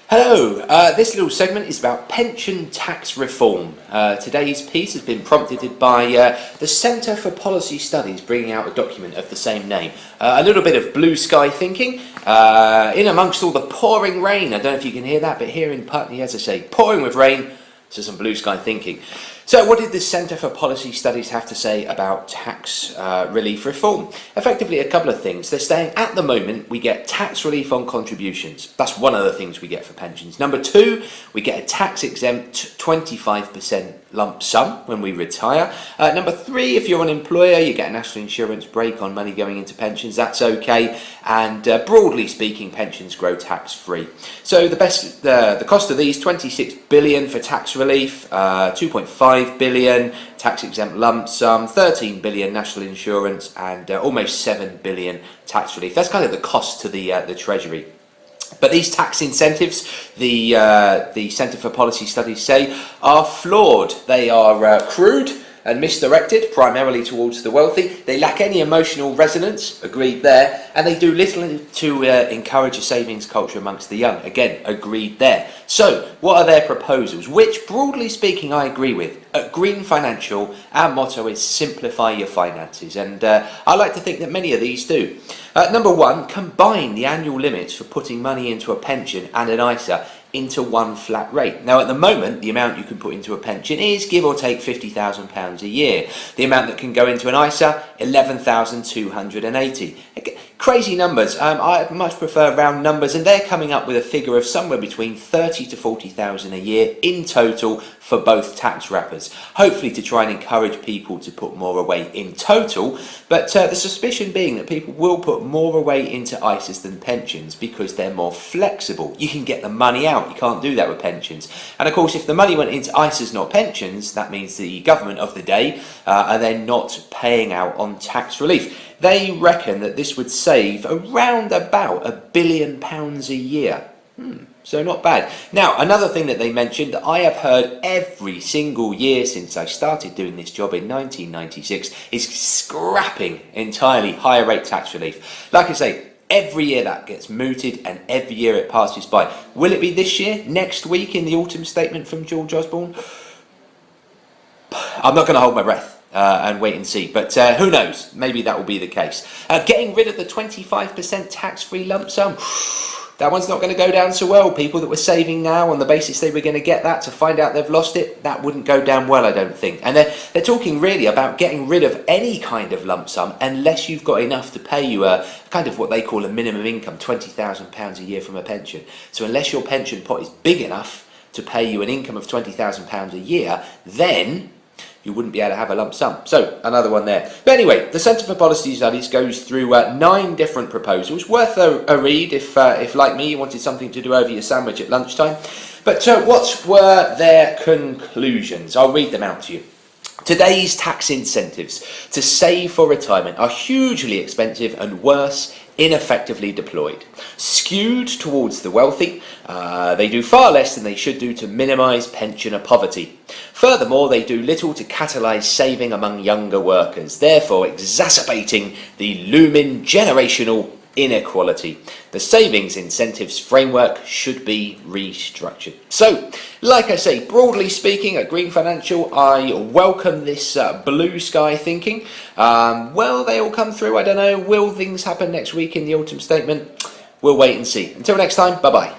Hello, this little segment is about pension tax reform. Today's piece has been prompted by the Centre for Policy Studies bringing out a document of the same name. A little bit of blue sky thinking in amongst all the pouring rain. I don't know if you can hear that, but here in Putney, as I say, pouring with rain, so some blue sky thinking. So what did the Centre for Policy Studies have to say about tax relief reform? Effectively, a couple of things. They're saying at the moment we get tax relief on contributions. That's one of the things we get for pensions. Number two, we get a tax exempt 25% lump sum when we retire. Number three, if you're an employer, you get a national insurance break on money going into pensions. That's okay. And broadly speaking, pensions grow tax free. So the cost of these, 26 billion for tax relief, 2.5 billion tax exempt lump sum, 13 billion national insurance, and almost 7 billion tax relief. That's kind of the cost to the Treasury. But these tax incentives, the Centre for Policy Studies say, are flawed. They are crude and misdirected, primarily towards the wealthy. They lack any emotional resonance, agreed there, and they do little to encourage a savings culture amongst the young, again, agreed there. So, what are their proposals? Which, broadly speaking, I agree with. At Green Financial, our motto is simplify your finances, and I like to think that many of these do. Number one, combine the annual limits for putting money into a pension and an ISA into one flat rate. Now, at the moment, the amount you can put into a pension is, give or take, £50,000 a year. The amount that can go into an ISA, 11,280. Crazy numbers. I much prefer round numbers, and they're coming up with a figure of somewhere between 30 to 40,000 a year in total for both tax wrappers. Hopefully to try and encourage people to put more away in total, but the suspicion being that people will put more away into ISAs than pensions because they're more flexible. You can get the money out. You can't do that with pensions. And of course, if the money went into ISAs, not pensions, that means the government of the day are then not paying out on tax relief. They reckon that this would save around about £1 billion a year. So not bad. Now, another thing that they mentioned that I have heard every single year since I started doing this job in 1996 is scrapping entirely higher rate tax relief. Like I say, every year that gets mooted and every year it passes by. Will it be this year, next week in the autumn statement from George Osborne? I'm not going to hold my breath. And wait and see, but who knows, maybe that will be the case. Getting rid of the 25% tax-free lump sum, that one's not going to go down so well. People that were saving now on the basis they were going to get that, to find out they've lost it, that wouldn't go down well, I don't think. And they're talking really about getting rid of any kind of lump sum unless you've got enough to pay you a kind of what they call a minimum income, £20,000 a year from a pension. So unless your pension pot is big enough to pay you an income of £20,000 a year, then you wouldn't be able to have a lump sum. So, another one there. But anyway, the Centre for Policy Studies goes through 9 different proposals. Worth a read if, like me, you wanted something to do over your sandwich at lunchtime. But what were their conclusions? I'll read them out to you. Today's tax incentives to save for retirement are hugely expensive and worse, ineffectively deployed. Skewed towards the wealthy, they do far less than they should do to minimise pensioner poverty. Furthermore, they do little to catalyse saving among younger workers, therefore exacerbating the looming generational inequality. The savings incentives framework should be restructured. So, like I say, broadly speaking, at Green Financial, I welcome this blue sky thinking. Will they all come through? I don't know. Will things happen next week in the autumn statement? We'll wait and see. Until next time, bye-bye.